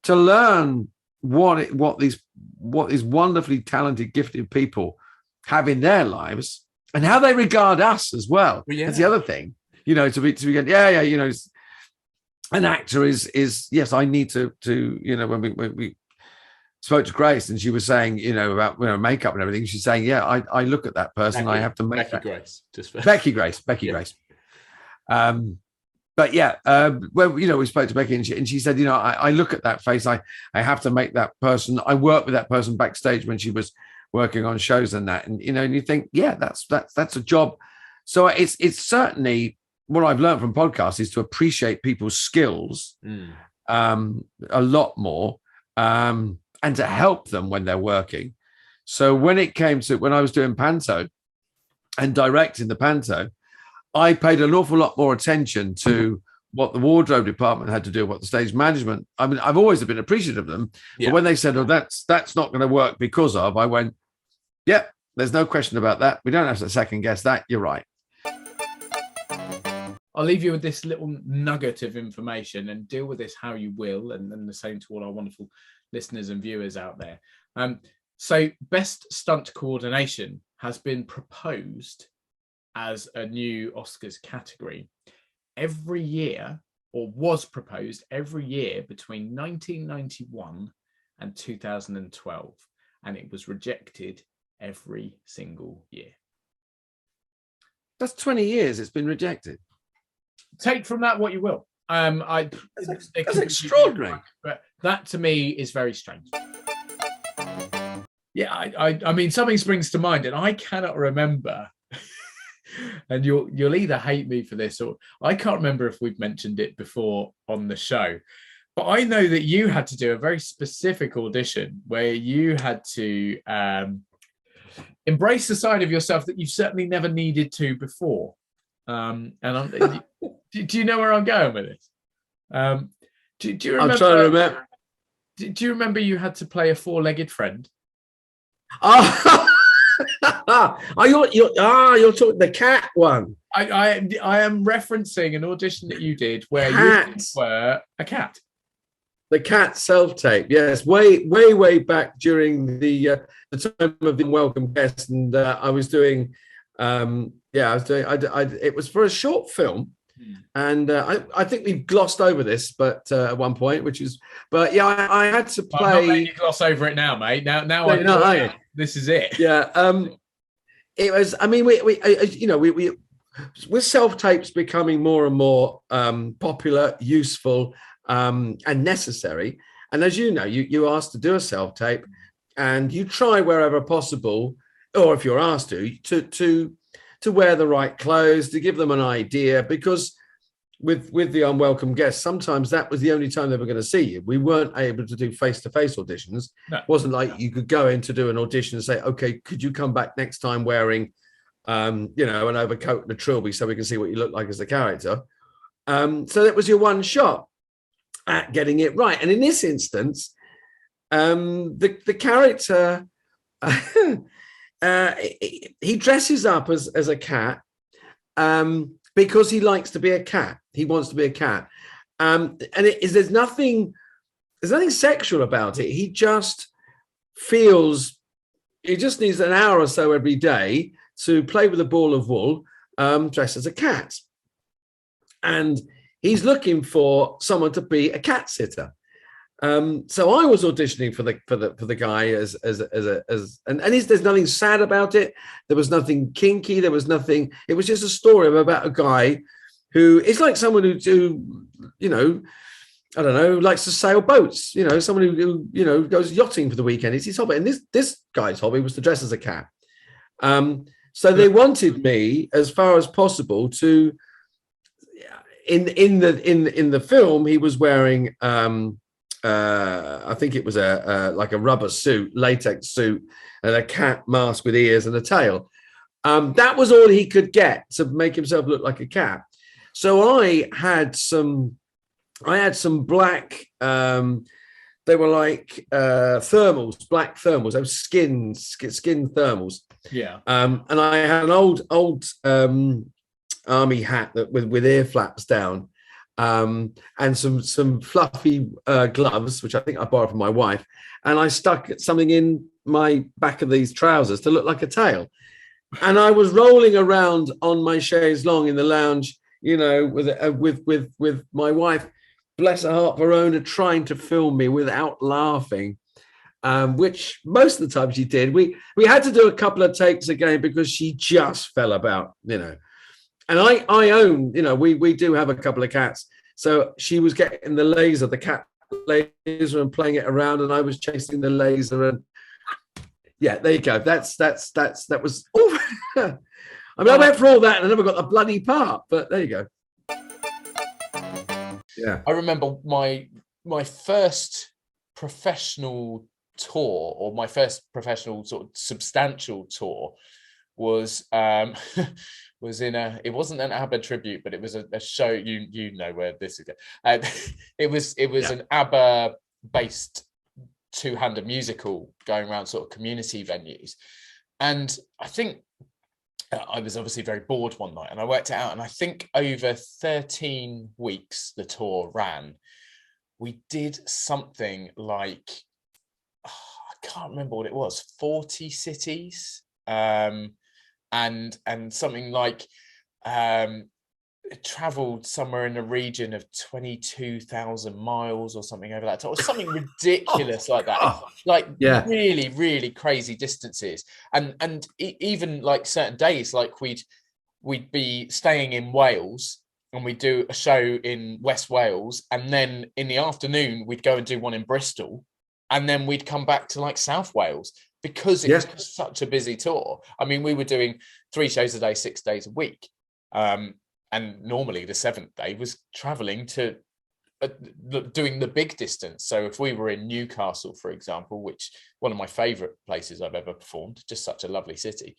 to learn what these wonderfully talented, gifted people have in their lives and how they regard us as well. That's the other thing, you know, to be you know, an actor is yes, I need to you know, when we spoke to Grace and she was saying, you know, about, you know, makeup and everything, she's saying, yeah, I look at that person, I have to make Becky Grace. But yeah, well, you know, we spoke to Becky and she said, you know, I look at that face, I have to make that person. I worked with that person backstage when she was working on shows and that, and you know, and you think, yeah, that's a job. So it's certainly what I've learned from podcasts is to appreciate people's skills a lot more, and to help them when they're working. So when I was doing Panto and directing the Panto, I paid an awful lot more attention to what the wardrobe department had to do, what the stage management. I mean, I've always been appreciative of them, but when they said, "Oh, that's not going to work because of," I went, "Yep, there's no question about that. We don't have to second guess that. You're right." I'll leave you with this little nugget of information and deal with this how you will, and then the same to all our wonderful listeners and viewers out there. So, best stunt coordination has been proposed as a new Oscars category every year, or was proposed every year between 1991 and 2012, and it was rejected every single year. That's 20 years it's been rejected. Take from that what you will. That's extraordinary. But that to me is very strange. Yeah, I mean, something springs to mind, and I cannot remember. And you'll either hate me for this, or I can't remember if we've mentioned it before on the show. But I know that you had to do a very specific audition where you had to embrace the side of yourself that you've certainly never needed to before. Do you know where I'm going with this? Do you remember? I'm trying to remember. Do you remember you had to play a four-legged friend? Oh, you're talking the cat one. I am referencing an audition that you did where Cat. you were a cat. The cat self-tape, yes, way back during the time of the welcome guest, and I was doing, it was for a short film, and I think we've glossed over this, but at one point, I had to play. I'm not letting you gloss over it now, mate. Now, this is it. Yeah, it was. I mean, we with self-tapes becoming more and more popular, useful. And necessary. And as you know, you asked to do a self-tape, and you try wherever possible, or if you're asked to wear the right clothes, to give them an idea, because with the unwelcome guests, sometimes that was the only time they were going to see you. We weren't able to do face-to-face auditions. No. It wasn't like you could go in to do an audition and say, okay, could you come back next time wearing an overcoat and a trilby so we can see what you look like as a character. So that was your one shot at getting it right. And in this instance, the character he dresses up as a cat because he likes to be a cat. He wants to be a cat, and there's nothing sexual about it. He just feels he just needs an hour or so every day to play with a ball of wool, dressed as a cat, and he's looking for someone to be a cat sitter. So I was auditioning for the guy there's nothing sad about it. There was nothing kinky. There was nothing. It was just a story about a guy who is like someone who I don't know, likes to sail boats. Someone who goes yachting for the weekend. It's his hobby. And this guy's hobby was to dress as a cat. So they wanted me as far as possible to. In the film, he was wearing I think it was like a rubber suit, latex suit, and a cat mask with ears and a tail. That was all he could get to make himself look like a cat. So I had some black. They were like thermals, black thermals. They were skin thermals. Yeah. And I had an old army hat with ear flaps down, and some fluffy gloves, which I think I borrowed from my wife, and I stuck something in my back of these trousers to look like a tail, and I was rolling around on my chaise longue in the lounge, with my wife, bless her heart, Verona, trying to film me without laughing. Which most of the time she did. We had to do a couple of takes again because she just fell about, And I own, we do have a couple of cats. So she was getting the cat laser and playing it around, and I was chasing the laser. And yeah, there you go. That was. Oh. I went for all that and I never got the bloody part. But there you go. Yeah, I remember my first professional tour, or my first professional sort of substantial tour, was it wasn't an ABBA tribute, but it was a show. You know where this is going. It was an ABBA based two-handed musical going around sort of community venues, and I think I was obviously very bored one night, and I worked it out, and I think over 13 weeks the tour ran, we did something like I can't remember what it was, 40 cities. And something like traveled somewhere in the region of 22,000 miles or something over that time, or something ridiculous like that. Really, really crazy distances. And even like certain days, like we'd be staying in Wales and we'd do a show in West Wales, and then in the afternoon we'd go and do one in Bristol, and then we'd come back to like South Wales. Because it was just such a busy tour. I mean, we were doing 3 shows a day, 6 days a week. And normally the 7th day was traveling to doing the big distance. So if we were in Newcastle, for example, which one of my favourite places I've ever performed, just such a lovely city,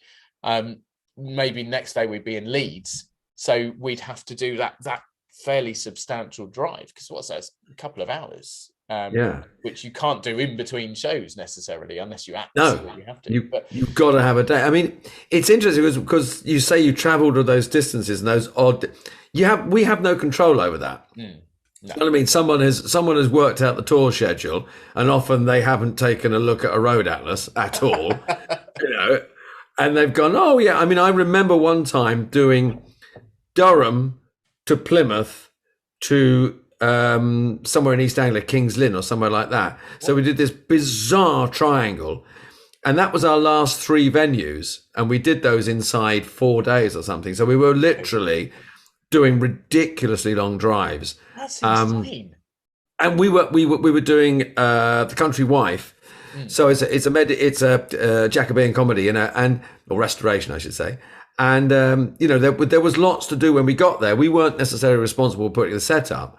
maybe next day we'd be in Leeds. So we'd have to do that fairly substantial drive, because what's that, a couple of hours, which you can't do in between shows necessarily unless you absolutely have to. You've got to have a day. I mean, it's interesting because you say you travelled all those distances and those odd. We have no control over that. No. You know what I mean? Someone has worked out the tour schedule, and often they haven't taken a look at a road atlas at all, and they've gone, oh yeah. I mean, I remember one time doing Durham to Plymouth to somewhere in East Anglia, Kings Lynn or somewhere like that. So we did this bizarre triangle, and that was our last 3 venues, and we did those inside 4 days or something. So we were literally doing ridiculously long drives. That's insane. And we were doing The Country Wife. So it's a Jacobean comedy, or restoration, I should say. And there was lots to do when we got there. We weren't necessarily responsible for putting the set up,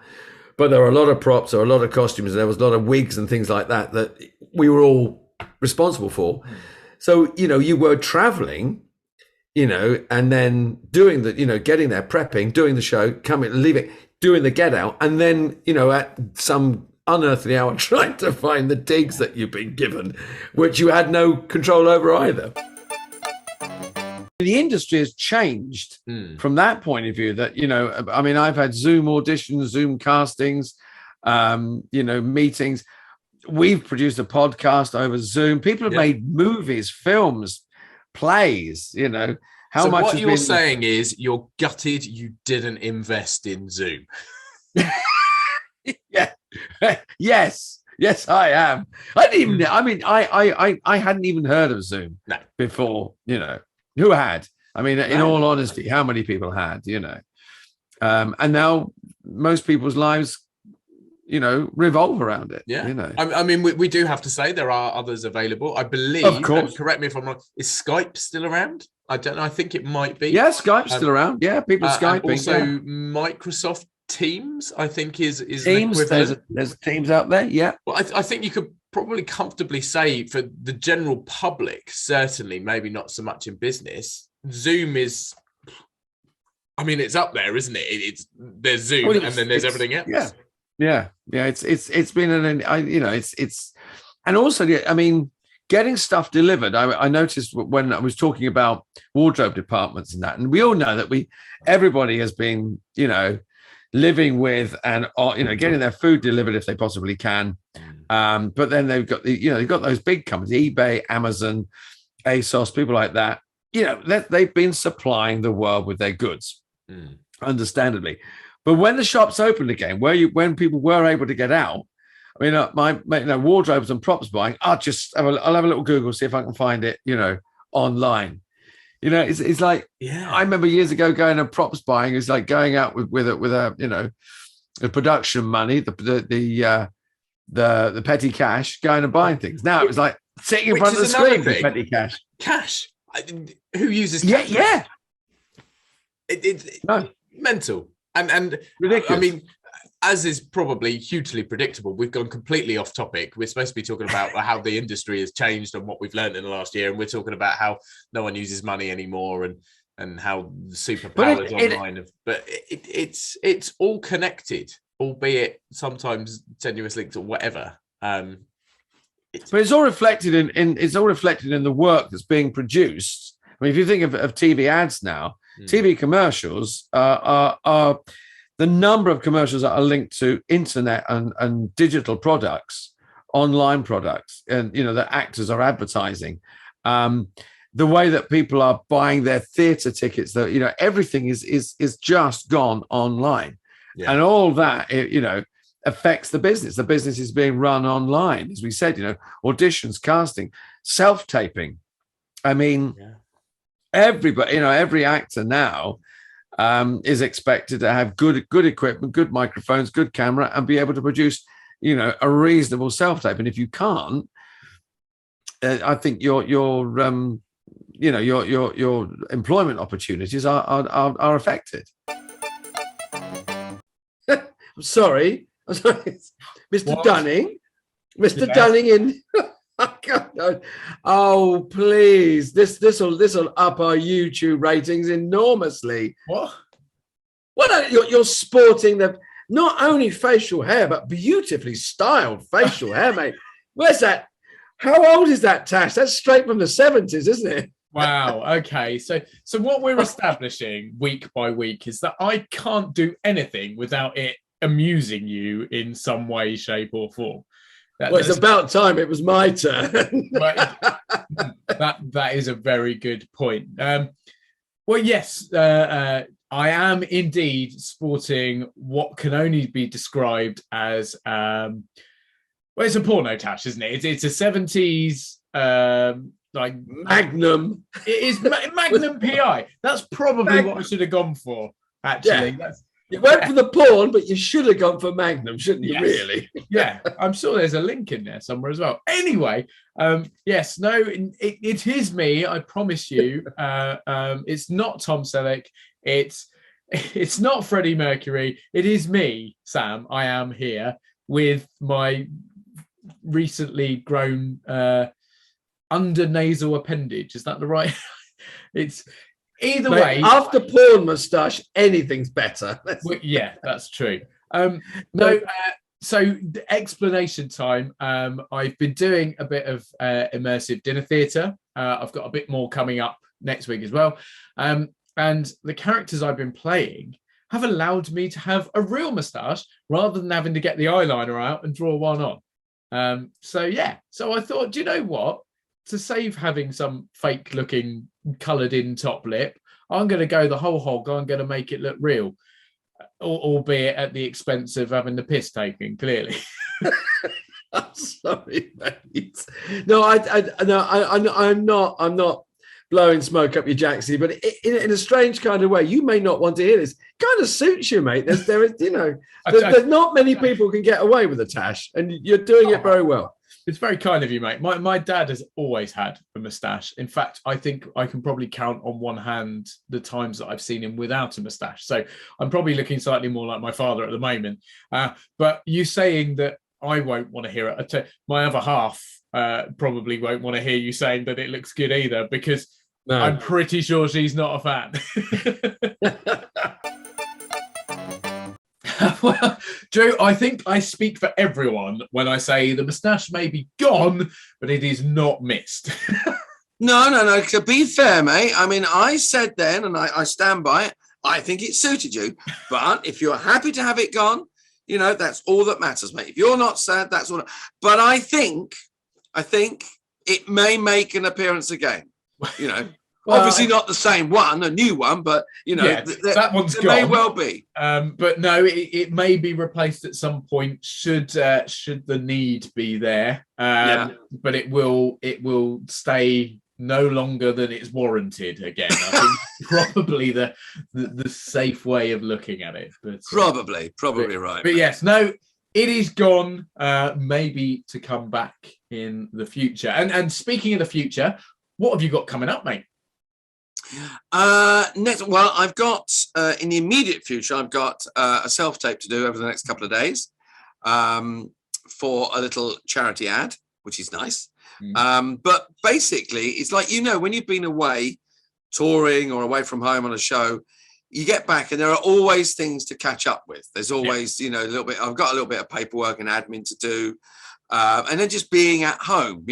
but there were a lot of props, or a lot of costumes, and there was a lot of wigs and things like that we were all responsible for. So you were traveling, and then doing getting there, prepping, doing the show, coming, leaving, doing the get out, and then at some unearthly hour trying to find the digs that you've been given, which you had no control over either. The industry has changed from that point of view. That I mean, I've had Zoom auditions, Zoom castings, meetings. We've produced a podcast over Zoom. People have made movies, films, plays. So much. What you're saying is you're gutted you didn't invest in Zoom. Yeah. Yes, I am. I didn't even. I mean, I hadn't even heard of Zoom before. Who had? I mean, in all honesty, how many people had? And now most people's lives, revolve around it. Yeah. I mean, we do have to say there are others available. I believe. Of course. Correct me if I'm wrong. Is Skype still around? I don't know. I think it might be. Yeah, Skype's still around. Yeah, people Skyping. And also, Microsoft Teams, I think, is Teams. There's Teams out there. Yeah. Well, I think you could probably comfortably say for the general public, certainly, maybe not so much in business, Zoom is. I mean, it's up there, isn't it? There's Zoom, and then there's everything else. Yeah. It's been and also, I mean, getting stuff delivered. I noticed when I was talking about wardrobe departments and that, and we all know that everybody has been, living with and getting their food delivered if they possibly can. But then they've got they've got those big companies, eBay, Amazon, ASOS, people like that. They've been supplying the world with their goods, understandably. But when the shops opened again, when people were able to get out, I mean, my wardrobes and props buying, I'll have a little Google, see if I can find it, online. It's like, I remember years ago going and props buying is like going out with a the production money, the petty cash, going and buying things. Now it was like sitting in front of the screen with petty cash. Cash. Who uses cash? Yeah. It's mental. And ridiculous. I mean, as is probably hugely predictable, we've gone completely off topic. We're supposed to be talking about how the industry has changed and what we've learned in the last year, and we're talking about how no one uses money anymore and how superpowers online. But it's all connected, albeit sometimes tenuous links or whatever. But it's all reflected in the work that's being produced. I mean, if you think of TV ads now, TV commercials are the number of commercials that are linked to internet and digital products, online products, and that actors are advertising. The way that people are buying their theatre tickets, that everything is just gone online, and all that affects the business. The business is being run online, as we said. Auditions, casting, self-taping. I mean, everybody, every actor now is expected to have good equipment, good microphones, good camera, and be able to produce, a reasonable self-tape. And if you can't, I think your employment opportunities are affected. I'm sorry, Sorry, Mr. What? Dunning. Mr. Yes. Dunning in. Oh, please! This'll up our YouTube ratings enormously. What? Well, you're sporting the not only facial hair but beautifully styled facial hair, mate. Where's that? How old is that, Tash? That's straight from the 70s, isn't it? Wow. Okay. So what we're establishing week by week is that I can't do anything without it amusing you in some way, shape, or form. Well, it's about time it was my turn. That is a very good point. Well, yes, I am indeed sporting what can only be described as well, it's a porno, Tash, isn't it? It's a 70s like Magnum. It is Magnum PI. That's probably what I should have gone for, actually. Yeah. You went for the porn, but you should have gone for Magnum, shouldn't you, Yes. really? Yeah, I'm sure there's a link in there somewhere as well. Anyway, yes, no, it is me, I promise you. It's not Tom Selleck. It's not Freddie Mercury. It is me, Sam. I am here with my recently grown under nasal appendage. Is that the right? It's either Mate, way. after porn moustache, anything's better. Well, yeah, that's true. No, so the explanation time. I've been doing a bit of immersive dinner theatre. I've got a bit more coming up next week as well. And the characters I've been playing have allowed me to have a real moustache rather than having to get the eyeliner out and draw one on. So I thought, do you know what? To save having some fake looking coloured in top lip, I'm going to go the whole hog. I'm going to make it look real, albeit at the expense of having the piss taken, clearly. I'm sorry, mate. No, I'm not blowing smoke up your jacksie, but in a strange kind of way. You may not want to hear this. Kind of suits you, mate. There's not many people who can get away with a tash, and you're doing it very well. It's very kind of you, mate. My dad has always had a moustache. In fact, I think I can probably count on one hand the times that I've seen him without a moustache. So I'm probably looking slightly more like my father at the moment. But you saying that I won't want to hear it, my other half probably won't want to hear you saying that it looks good either, because I'm pretty sure she's not a fan. Well, Drew, I think I speak for everyone when I say the moustache may be gone, but it is not missed. No. To be fair, mate, I mean, I said then, and I stand by it, I think it suited you. But if you're happy to have it gone, that's all that matters, mate. If you're not sad, that's all. But I think it may make an appearance again. Well, obviously not the same one, a new one, but that one's gone. May well be. But no, it may be replaced at some point should the need be there. But it will stay no longer than it's warranted again. I think probably the safe way of looking at it. But probably right. But yes, no, it is gone. Maybe to come back in the future. And speaking of the future, what have you got coming up, mate? Well, I've got in the immediate future, I've got a self-tape to do over the next couple of days for a little charity ad, which is nice. But basically, it's like, when you've been away touring or away from home on a show, you get back and there are always things to catch up with. There's always, a little bit, I've got a little bit of paperwork and admin to do. And then just being at home,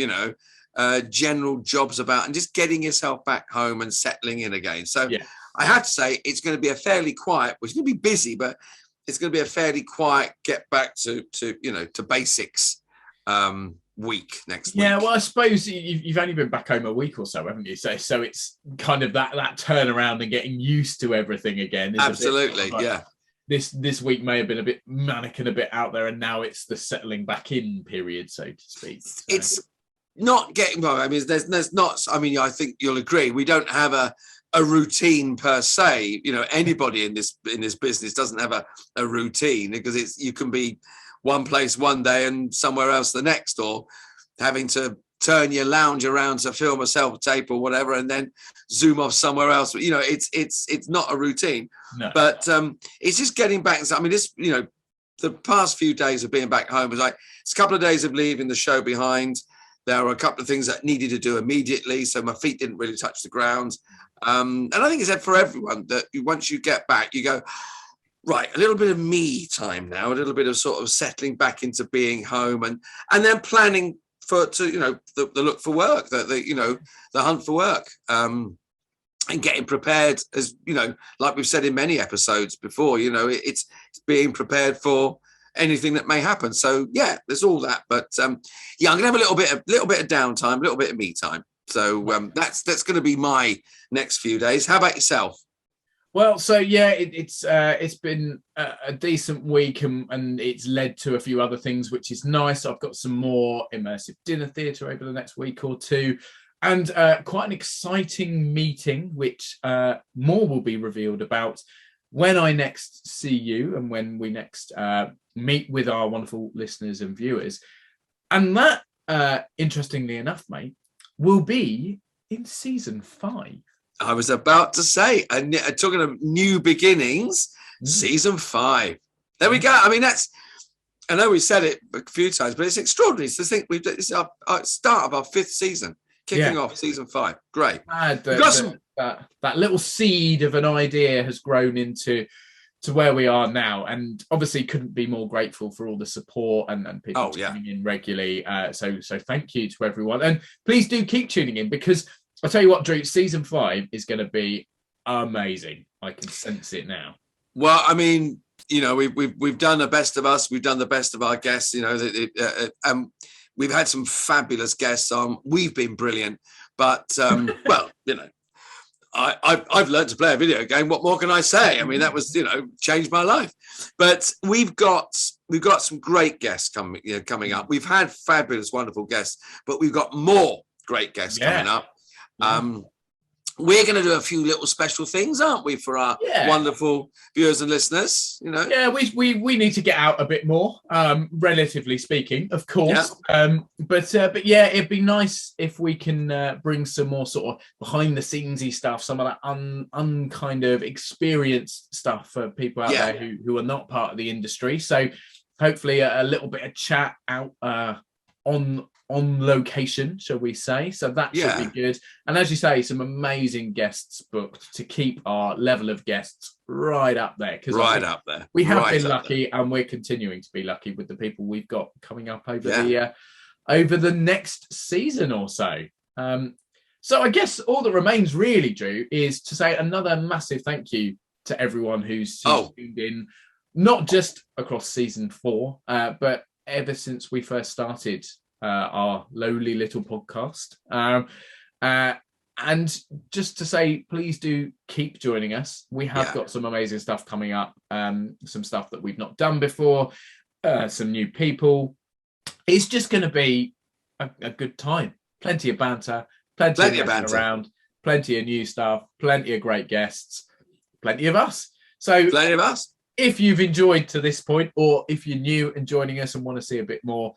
general jobs about and just getting yourself back home and settling in again. So I have to say it's going to be a fairly quiet, well, it's going to be busy, but it's going to be a fairly quiet get back to basics week next week. Yeah, well, I suppose you've only been back home a week or so, haven't you? So it's kind of that turnaround and getting used to everything again. Absolutely, yeah. This week may have been a bit manic and a bit out there, and now it's the settling back in period, so to speak. So. It's not getting well. I mean, there's not. I mean, I think you'll agree. We don't have a routine per se. Anybody in this business doesn't have a routine, because you can be one place one day and somewhere else the next, or having to turn your lounge around to film a self-tape or whatever, and then zoom off somewhere else. It's not a routine. No. But it's just getting back. I mean, this the past few days of being back home was like, it's a couple of days of leaving the show behind. There were a couple of things that needed to do immediately, so my feet didn't really touch the ground. And I think it's for everyone that once you get back, you go, right, a little bit of me time now, a little bit of sort of settling back into being home, and then planning the look for work, the hunt for work, and getting prepared, as like we've said in many episodes before, it's being prepared for anything that may happen. So yeah, there's all that, but I'm gonna have a little bit of downtime, a little bit of me time. So that's going to be my next few days. How about yourself? Well, so yeah, it's been a decent week, and it's led to a few other things, which is nice. I've got some more immersive dinner theatre over the next week or two, and quite an exciting meeting, which more will be revealed about when I next see you and when we next meet with our wonderful listeners and viewers. And that, interestingly enough, mate, will be in season 5. I was about to say, talking of new beginnings, season 5. There we go. I mean, I know we said it a few times, but it's extraordinary to think this is our start of our 5th season, kicking off season 5. Great. That little seed of an idea has grown into where we are now, and obviously couldn't be more grateful for all the support and people tuning in regularly. So thank you to everyone, and please do keep tuning in, because I'll tell you what, Drew, season 5 is going to be amazing. I can sense it now. Well, I mean, we've done the best of us. We've done the best of our guests. We've had some fabulous guests on. We've been brilliant, but well, I've learned to play a video game. What more can I say? I mean, that was changed my life. But we've got some great guests coming up. We've had fabulous, wonderful guests, but we've got more great guests coming up. We're going to do a few little special things, aren't we, for our wonderful viewers and listeners? Yeah, we need to get out a bit more, relatively speaking, of course. Yeah. But yeah, it'd be nice if we can bring some more sort of behind the scenesy stuff, some of that kind of experienced stuff for people out there who are not part of the industry. So hopefully a little bit of chat out on location, shall we say. So that should be good. And as you say, some amazing guests booked to keep our level of guests right up there. Up there. We have been lucky, and we're continuing to be lucky with the people we've got coming up over the next season or so. So I guess all that remains really, Drew, is to say another massive thank you to everyone who's tuned in, not just across season 4, but ever since we first started our lowly little podcast, and just to say, please do keep joining us. We have got some amazing stuff coming up, some stuff that we've not done before, some new people. It's just going to be a good time. Plenty of banter, plenty of banter around, plenty of new stuff, plenty of great guests, plenty of us. So plenty of us. If you've enjoyed to this point, or if you're new and joining us and want to see a bit more,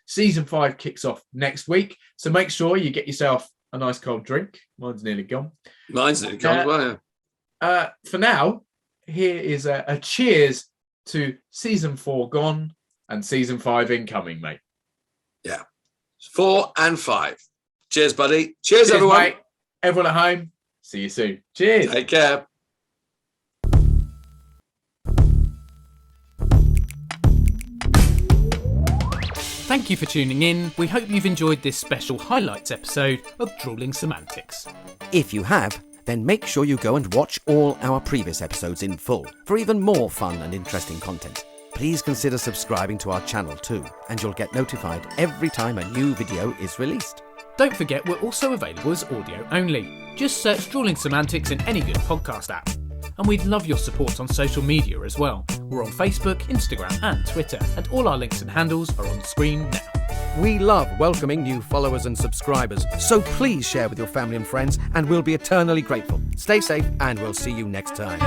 season 5 kicks off next week. So make sure you get yourself a nice cold drink. Mine's nearly gone. Mine's nearly gone as well. For now, here is a cheers to season 4 gone and season 5 incoming, mate. Yeah. 4 and 5. Cheers, buddy. Cheers everyone. Mate. Everyone at home. See you soon. Cheers. Take care. Thank you for tuning in. We hope you've enjoyed this special highlights episode of Drewling Samantics. If you have, then make sure you go and watch all our previous episodes in full for even more fun and interesting content. Please consider subscribing to our channel too, and you'll get notified every time a new video is released. Don't forget, we're also available as audio only. Just search Drewling Samantics in any good podcast app. And we'd love your support on social media as well. We're on Facebook, Instagram and Twitter, and all our links and handles are on screen now. We love welcoming new followers and subscribers, so please share with your family and friends, and we'll be eternally grateful. Stay safe, and we'll see you next time.